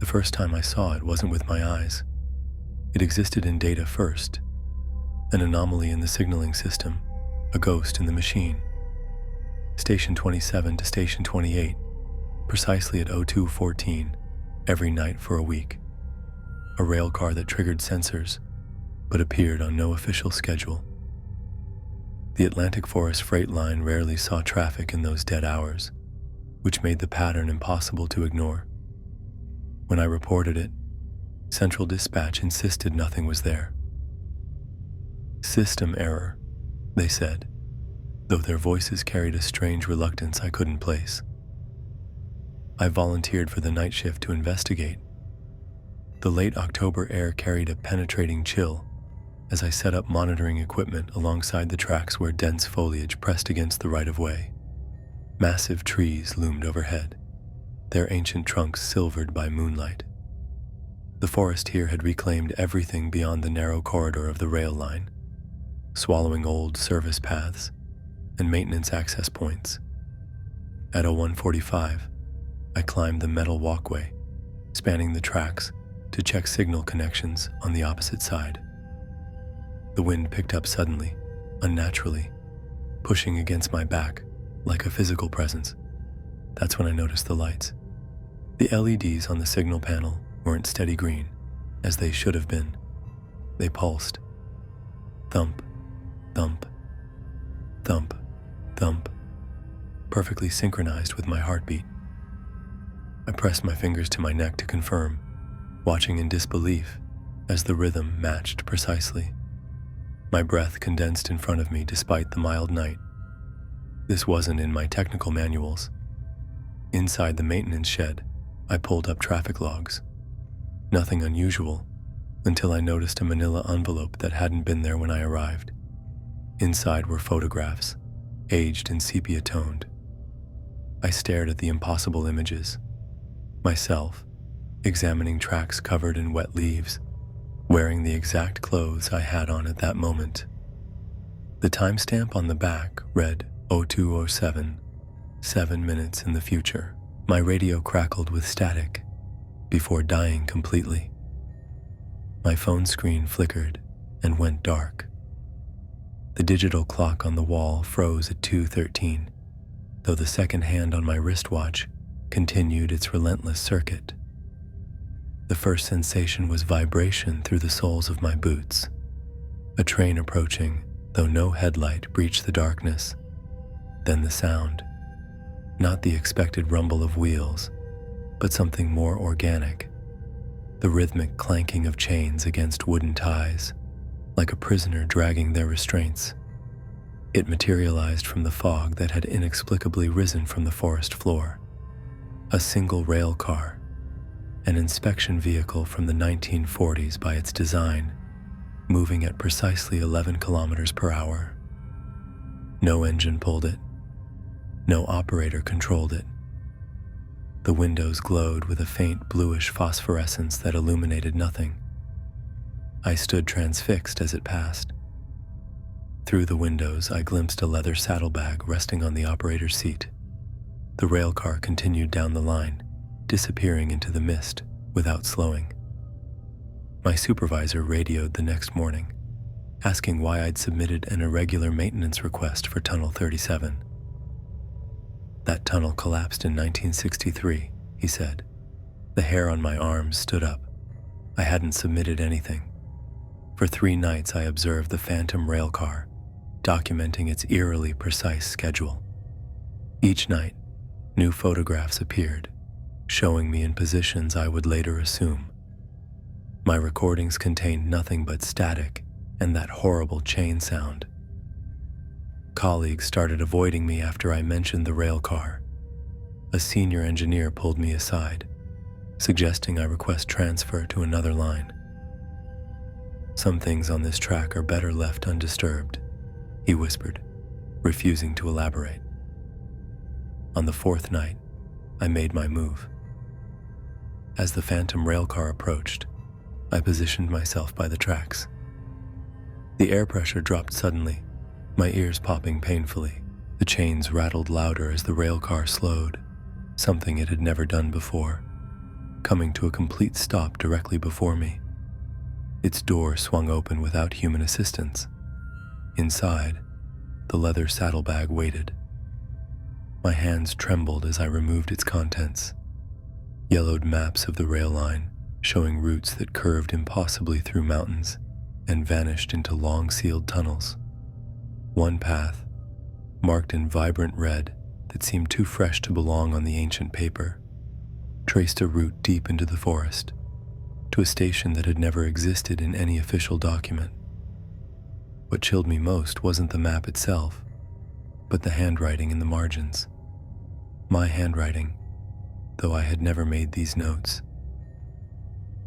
The first time I saw it wasn't with my eyes. It existed in data first, an anomaly in the signaling system, a ghost in the machine. Station 27 to Station 28, precisely at 02:14, every night for a week. A rail car that triggered sensors, but appeared on no official schedule. The Atlantic Forest Freight Line rarely saw traffic in those dead hours, which made the pattern impossible to ignore. When I reported it, Central Dispatch insisted nothing was there. System error, they said, though their voices carried a strange reluctance I couldn't place. I volunteered for the night shift to investigate. The late October air carried a penetrating chill as I set up monitoring equipment alongside the tracks where dense foliage pressed against the right-of-way. Massive trees loomed overhead, their ancient trunks silvered by moonlight. The forest here had reclaimed everything beyond the narrow corridor of the rail line, swallowing old service paths and maintenance access points. At 01:45, I climbed the metal walkway, spanning the tracks to check signal connections on the opposite side. The wind picked up suddenly, unnaturally, pushing against my back like a physical presence. That's when I noticed the lights. The LEDs on the signal panel weren't steady green, as they should have been. They pulsed. Thump, thump, thump, thump, perfectly synchronized with my heartbeat. I pressed my fingers to my neck to confirm, watching in disbelief as the rhythm matched precisely. My breath condensed in front of me despite the mild night. This wasn't in my technical manuals. Inside the maintenance shed, I pulled up traffic logs. Nothing unusual until I noticed a manila envelope that hadn't been there when I arrived. Inside were photographs, aged and sepia-toned. I stared at the impossible images. Myself, examining tracks covered in wet leaves, wearing the exact clothes I had on at that moment. The timestamp on the back read 02:07, 7 minutes in the future. My radio crackled with static before dying completely. My phone screen flickered and went dark. The digital clock on the wall froze at 2:13, though the second hand on my wristwatch continued its relentless circuit. The first sensation was vibration through the soles of my boots. A train approaching, though no headlight breached the darkness. Then the sound. Not the expected rumble of wheels, but something more organic. The rhythmic clanking of chains against wooden ties, like a prisoner dragging their restraints. It materialized from the fog that had inexplicably risen from the forest floor. A single rail car, an inspection vehicle from the 1940s by its design, moving at precisely 11 kilometers per hour. No engine pulled it. No operator controlled it. The windows glowed with a faint bluish phosphorescence that illuminated nothing. I stood transfixed as it passed. Through the windows, I glimpsed a leather saddlebag resting on the operator's seat. The rail car continued down the line, disappearing into the mist without slowing. My supervisor radioed the next morning, asking why I'd submitted an irregular maintenance request for Tunnel 37. That tunnel collapsed in 1963, he said. The hair on my arms stood up. I hadn't submitted anything. For 3 nights I observed the phantom rail car, documenting its eerily precise schedule. Each night, new photographs appeared, showing me in positions I would later assume. My recordings contained nothing but static and that horrible chain sound. Colleagues started avoiding me after I mentioned the rail car. A senior engineer pulled me aside, suggesting I request transfer to another line. Some things on this track are better left undisturbed, he whispered, refusing to elaborate. On the 4th night, I made my move. As the phantom rail car approached, I positioned myself by the tracks. The air pressure dropped suddenly, my ears popping painfully. The chains rattled louder as the rail car slowed, something it had never done before. coming to a complete stop directly before me. Its door swung open without human assistance. Inside, the leather saddlebag waited. My hands trembled as I removed its contents. Yellowed maps of the rail line, showing routes that curved impossibly through mountains and vanished into long sealed tunnels. One path, marked in vibrant red that seemed too fresh to belong on the ancient paper, traced a route deep into the forest, to a station that had never existed in any official document. What chilled me most wasn't the map itself, but the handwriting in the margins. My handwriting, though I had never made these notes.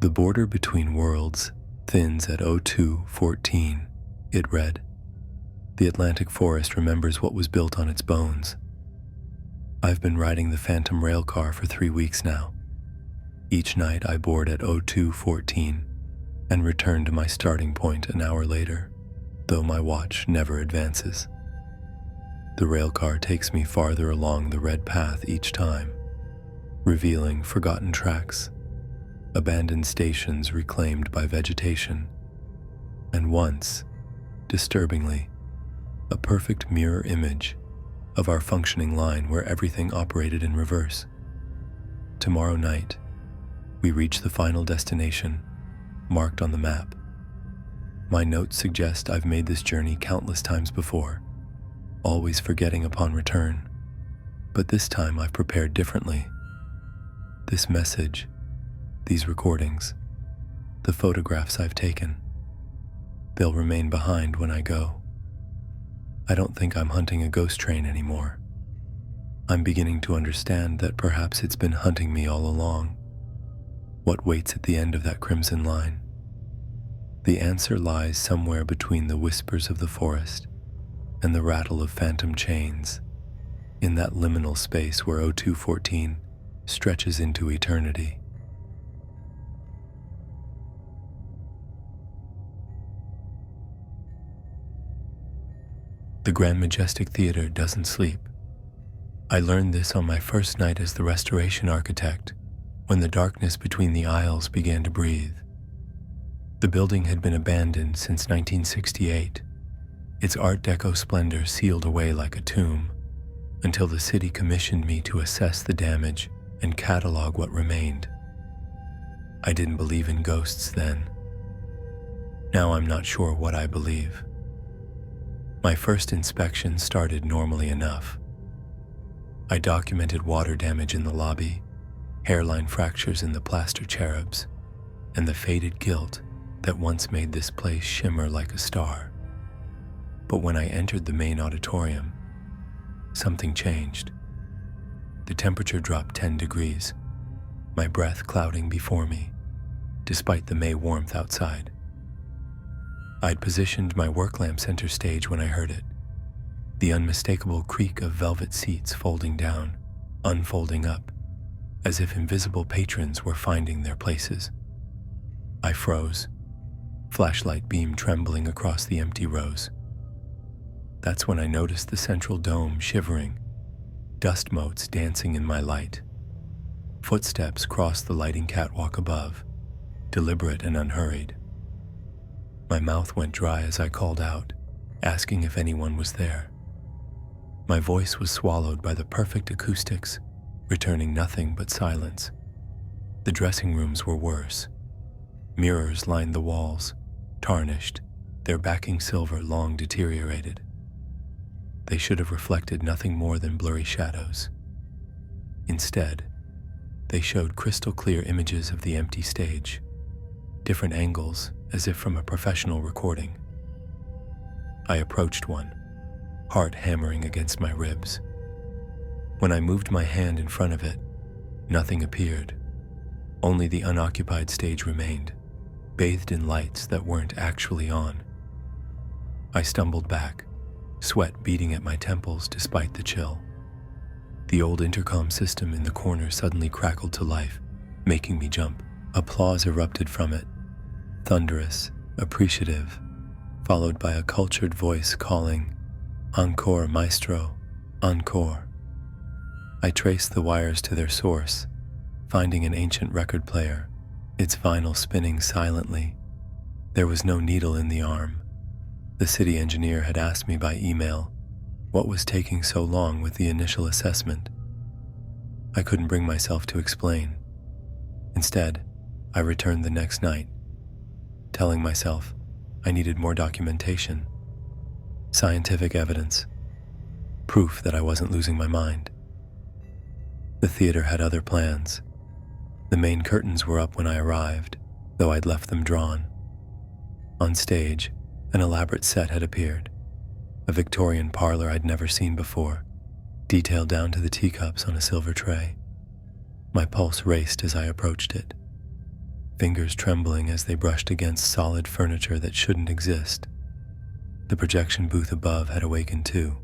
The border between worlds thins at 0214, it read. The Atlantic Forest remembers what was built on its bones. I've been riding the Phantom rail car for 3 weeks now. Each night I board at 0214 and return to my starting point an hour later, though my watch never advances. The rail car takes me farther along the red path each time, revealing forgotten tracks, abandoned stations reclaimed by vegetation, and once, disturbingly, a perfect mirror image of our functioning line where everything operated in reverse. Tomorrow night, we reach the final destination, marked on the map. My notes suggest I've made this journey countless times before, always forgetting upon return, but this time I've prepared differently. This message, these recordings, the photographs I've taken, they'll remain behind when I go. I don't think I'm hunting a ghost train anymore. I'm beginning to understand that perhaps it's been hunting me all along. What waits at the end of that crimson line? The answer lies somewhere between the whispers of the forest and the rattle of phantom chains, in that liminal space where 0214 stretches into eternity. The Grand Majestic Theater doesn't sleep. I learned this on my first night as the restoration architect, when the darkness between the aisles began to breathe. The building had been abandoned since 1968, its Art Deco splendor sealed away like a tomb, until the city commissioned me to assess the damage and catalog what remained. I didn't believe in ghosts then. Now I'm not sure what I believe. My first inspection started normally enough. I documented water damage in the lobby, hairline fractures in the plaster cherubs, and the faded gilt that once made this place shimmer like a star. But when I entered the main auditorium, something changed. The temperature dropped 10 degrees, my breath clouding before me, despite the May warmth outside. I'd positioned my work lamp center stage when I heard it, the unmistakable creak of velvet seats folding down, unfolding up, as if invisible patrons were finding their places. I froze, flashlight beam trembling across the empty rows. That's when I noticed the central dome shivering, dust motes dancing in my light. Footsteps crossed the lighting catwalk above, deliberate and unhurried. My mouth went dry as I called out, asking if anyone was there. My voice was swallowed by the perfect acoustics, returning nothing but silence. The dressing rooms were worse. Mirrors lined the walls, tarnished, their backing silver long deteriorated. They should have reflected nothing more than blurry shadows. Instead, they showed crystal clear images of the empty stage, different angles as if from a professional recording. I approached one, heart hammering against my ribs. When I moved my hand in front of it, nothing appeared. Only the unoccupied stage remained, bathed in lights that weren't actually on. I stumbled back, sweat beating at my temples despite the chill. The old intercom system in the corner suddenly crackled to life, making me jump. Applause erupted from it, thunderous, appreciative, followed by a cultured voice calling, "Encore, maestro, encore." I traced the wires to their source, finding an ancient record player, its vinyl spinning silently. There was no needle in the arm. The city engineer had asked me by email what was taking so long with the initial assessment. I couldn't bring myself to explain. Instead, I returned the next night, telling myself I needed more documentation, scientific evidence, proof that I wasn't losing my mind. The theater had other plans. The main curtains were up when I arrived, though I'd left them drawn. On stage, an elaborate set had appeared, a Victorian parlor I'd never seen before, detailed down to the teacups on a silver tray. My pulse raced as I approached it, fingers trembling as they brushed against solid furniture that shouldn't exist. The projection booth above had awakened too.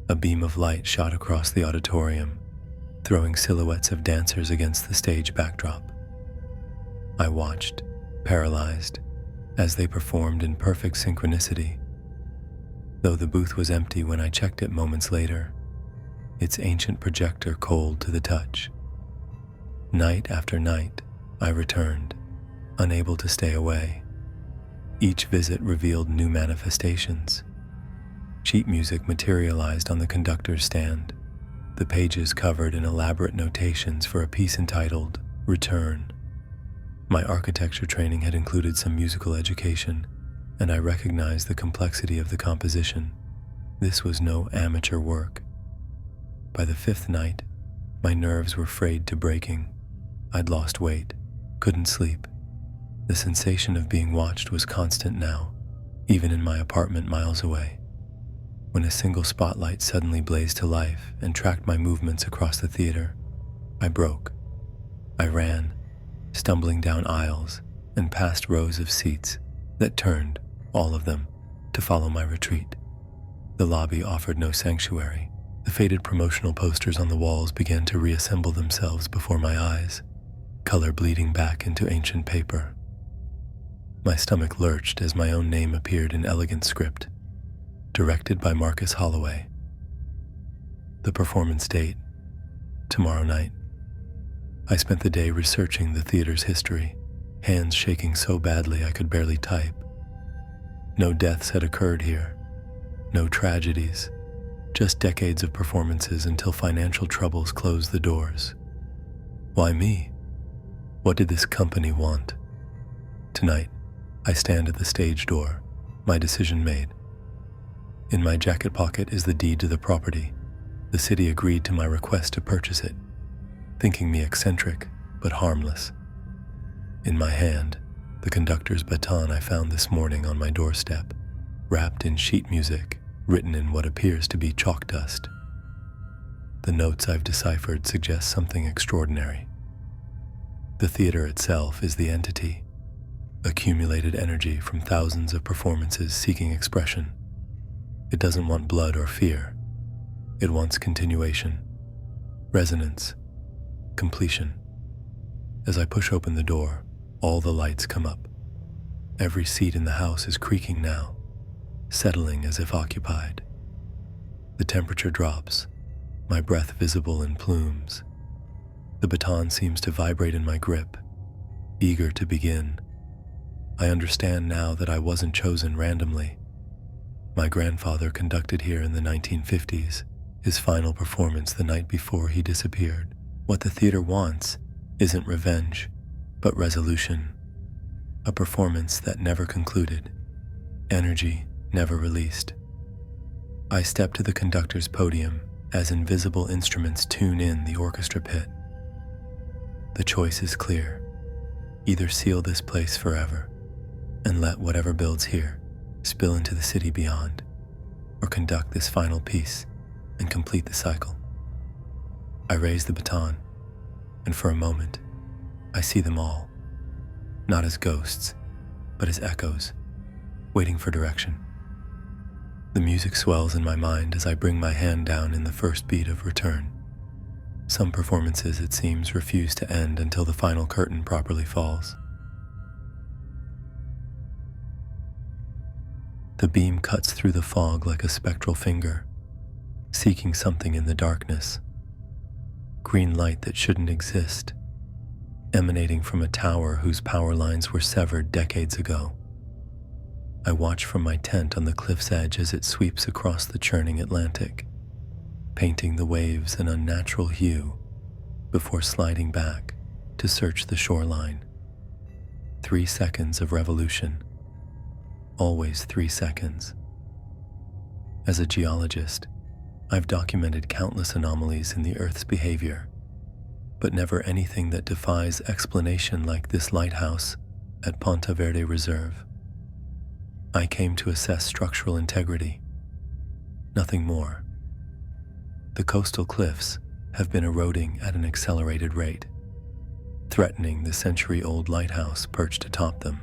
A beam of light shot across the auditorium, throwing silhouettes of dancers against the stage backdrop. I watched, paralyzed, as they performed in perfect synchronicity. Though the booth was empty when I checked it moments later, its ancient projector cold to the touch. Night after night, I returned, unable to stay away. Each visit revealed new manifestations. Sheet music materialized on the conductor's stand, the pages covered in elaborate notations for a piece entitled Return. My architecture training had included some musical education, and I recognized the complexity of the composition. This was no amateur work. By the fifth night, my nerves were frayed to breaking. I'd lost weight, couldn't sleep. The sensation of being watched was constant now, even in my apartment miles away. When a single spotlight suddenly blazed to life and tracked my movements across the theater, I broke. I ran, stumbling down aisles and past rows of seats that turned, all of them, to follow my retreat. The lobby offered no sanctuary. The faded promotional posters on the walls began to reassemble themselves before my eyes, color bleeding back into ancient paper. My stomach lurched as my own name appeared in elegant script, directed by Marcus Holloway. The performance date, tomorrow night. I spent the day researching the theater's history, hands shaking so badly I could barely type. No deaths had occurred here, no tragedies, just decades of performances until financial troubles closed the doors. Why me? What did this company want? Tonight, I stand at the stage door, my decision made. In my jacket pocket is the deed to the property. The city agreed to my request to purchase it, thinking me eccentric but harmless. In my hand, the conductor's baton I found this morning on my doorstep, wrapped in sheet music written in what appears to be chalk dust. The notes I've deciphered suggest something extraordinary. The theater itself is the entity, accumulated energy from thousands of performances seeking expression. It doesn't want blood or fear. It wants continuation, resonance, completion. As I push open the door, all the lights come up. Every seat in the house is creaking now, settling as if occupied. The temperature drops, my breath visible in plumes. The baton seems to vibrate in my grip, eager to begin. I understand now that I wasn't chosen randomly. My grandfather conducted here in the 1950s, his final performance the night before he disappeared. What the theater wants isn't revenge, but resolution. A performance that never concluded, energy never released. I step to the conductor's podium as invisible instruments tune in the orchestra pit. The choice is clear. Either seal this place forever and let whatever builds here spill into the city beyond, or conduct this final piece and complete the cycle. I raise the baton, and for a moment, I see them all, not as ghosts, but as echoes, waiting for direction. The music swells in my mind as I bring my hand down in the first beat of Return. Some performances, it seems, refuse to end until the final curtain properly falls. The beam cuts through the fog like a spectral finger, seeking something in the darkness. Green light that shouldn't exist, emanating from a tower whose power lines were severed decades ago. I watch from my tent on the cliff's edge as it sweeps across the churning Atlantic, painting the waves an unnatural hue before sliding back to search the shoreline. 3 seconds of revolution. Always 3 seconds. As a geologist, I've documented countless anomalies in the Earth's behavior, but never anything that defies explanation like this lighthouse at Ponte Verde Reserve. I came to assess structural integrity, nothing more. The coastal cliffs have been eroding at an accelerated rate, threatening the century-old lighthouse perched atop them.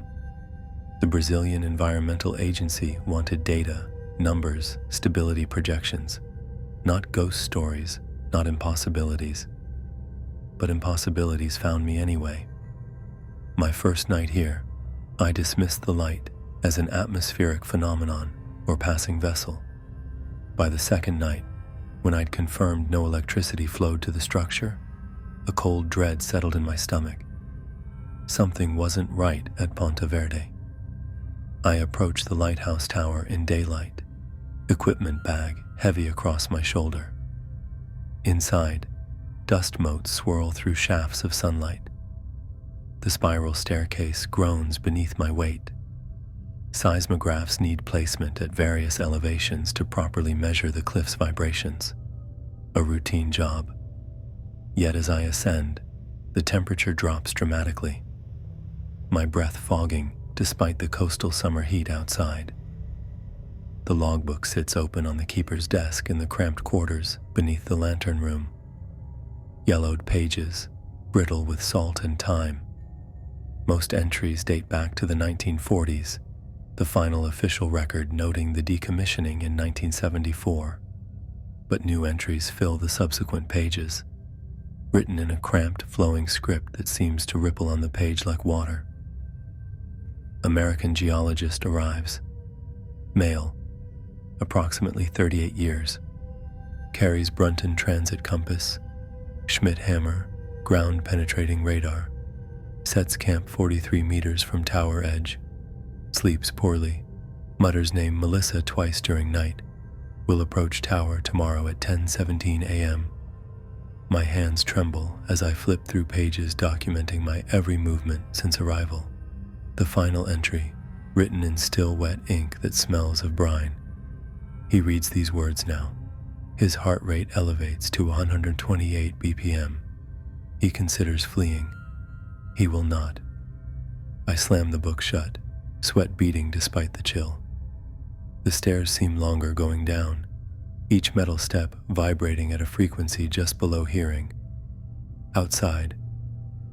The Brazilian Environmental Agency wanted data, numbers, stability projections, not ghost stories, not impossibilities. But impossibilities found me anyway. My first night here, I dismissed the light as an atmospheric phenomenon or passing vessel. By the second night, when I'd confirmed no electricity flowed to the structure, a cold dread settled in my stomach. Something wasn't right at Ponte Verde. I approached the lighthouse tower in daylight, equipment bag heavy across my shoulder. Inside, dust motes swirl through shafts of sunlight. The spiral staircase groans beneath my weight. Seismographs need placement at various elevations to properly measure the cliff's vibrations. A routine job. Yet as I ascend, the temperature drops dramatically, my breath fogging despite the coastal summer heat outside. The logbook sits open on the keeper's desk in the cramped quarters beneath the lantern room. Yellowed pages, brittle with salt and time. Most entries date back to the 1940s, the final official record noting the decommissioning in 1974. But new entries fill the subsequent pages, written in a cramped, flowing script that seems to ripple on the page like water. American geologist arrives. Male, approximately 38 years. Carries Brunton transit compass, Schmidt hammer, ground-penetrating radar. Sets camp 43 meters from tower edge. Sleeps poorly. Mutters name Melissa twice during night. Will approach tower tomorrow at 10:17 a.m. My hands tremble as I flip through pages documenting my every movement since arrival. The final entry, written in still wet ink that smells of brine. He reads these words now. His heart rate elevates to 128 BPM. He considers fleeing. He will not. I slam the book shut, sweat beating despite the chill. The stairs seem longer going down, each metal step vibrating at a frequency just below hearing. Outside,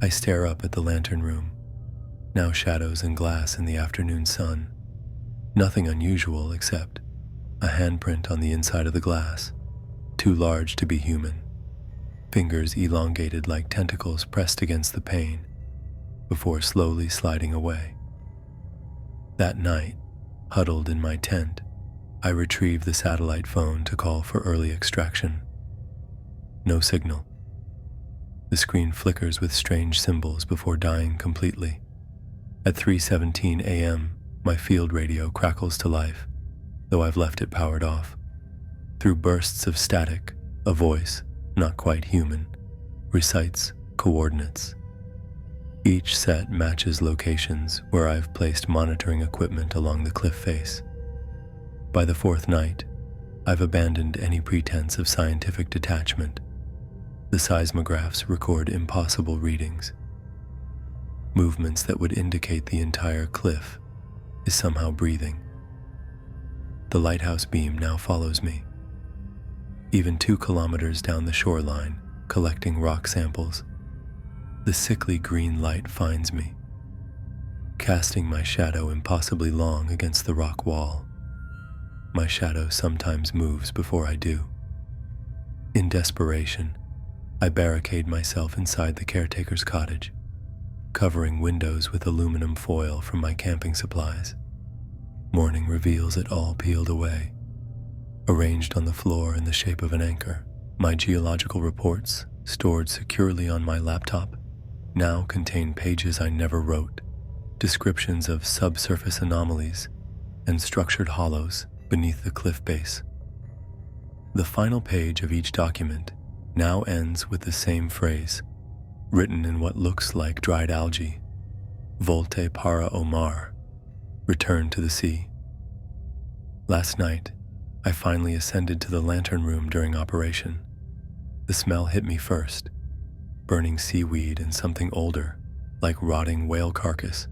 I stare up at the lantern room, now shadows and glass in the afternoon sun. Nothing unusual except a handprint on the inside of the glass, too large to be human. Fingers elongated like tentacles pressed against the pane, before slowly sliding away. That night, huddled in my tent, I retrieve the satellite phone to call for early extraction. No signal. The screen flickers with strange symbols before dying completely. At 3:17 a.m., my field radio crackles to life, though I've left it powered off. Through bursts of static, a voice, not quite human, recites coordinates. Each set matches locations where I've placed monitoring equipment along the cliff face. By the fourth night, I've abandoned any pretense of scientific detachment. The seismographs record impossible readings. Movements that would indicate the entire cliff is somehow breathing. The lighthouse beam now follows me, even 2 kilometers down the shoreline, collecting rock samples. The sickly green light finds me, casting my shadow impossibly long against the rock wall. My shadow sometimes moves before I do. In desperation, I barricade myself inside the caretaker's cottage, covering windows with aluminum foil from my camping supplies. Morning reveals it all peeled away, arranged on the floor in the shape of an anchor. My geological reports stored securely on my laptop, now contain pages I never wrote, descriptions of subsurface anomalies and structured hollows beneath the cliff base. The final page of each document now ends with the same phrase, written in what looks like dried algae: Volte para o mar, return to the sea. Last night, I finally ascended to the lantern room during operation. The smell hit me first, burning seaweed and something older, like rotting whale carcass.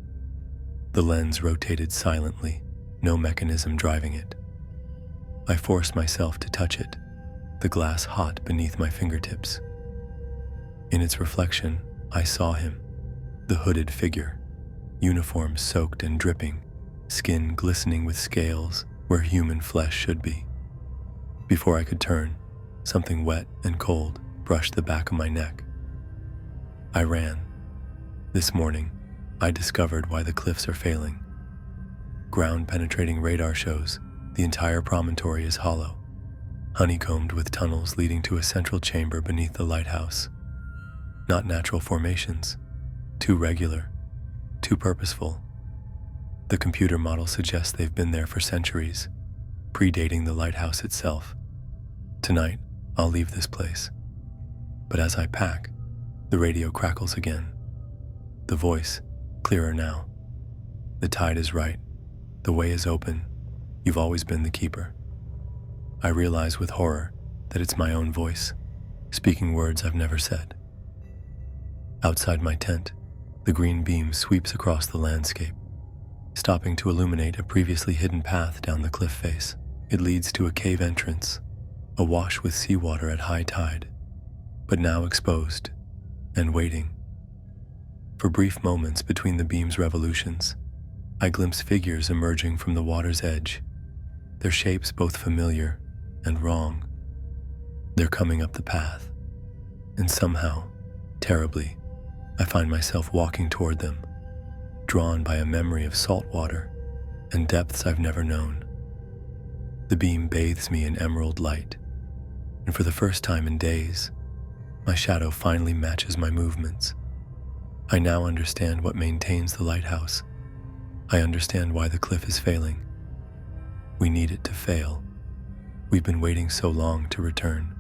The lens rotated silently, no mechanism driving it. I forced myself to touch it, the glass hot beneath my fingertips. In its reflection, I saw him, the hooded figure, uniform soaked and dripping, skin glistening with scales where human flesh should be. Before I could turn, something wet and cold brushed the back of my neck. I ran. This morning, I discovered why the cliffs are failing. Ground-penetrating radar shows the entire promontory is hollow, honeycombed with tunnels leading to a central chamber beneath the lighthouse. Not natural formations, too regular, too purposeful. The computer model suggests they've been there for centuries, predating the lighthouse itself. Tonight, I'll leave this place. But as I pack, the radio crackles again. The voice, clearer now. The tide is right. The way is open. You've always been the keeper. I realize with horror that it's my own voice, speaking words I've never said. Outside my tent, the green beam sweeps across the landscape, stopping to illuminate a previously hidden path down the cliff face. It leads to a cave entrance, awash with seawater at high tide, but now exposed and waiting. For brief moments between the beam's revolutions, I glimpse figures emerging from the water's edge, their shapes both familiar and wrong. They're coming up the path, and somehow, terribly, I find myself walking toward them, drawn by a memory of salt water and depths I've never known. The beam bathes me in emerald light, and for the first time in days, my shadow finally matches my movements. I now understand what maintains the lighthouse. I understand why the cliff is failing. We need it to fail. We've been waiting so long to return.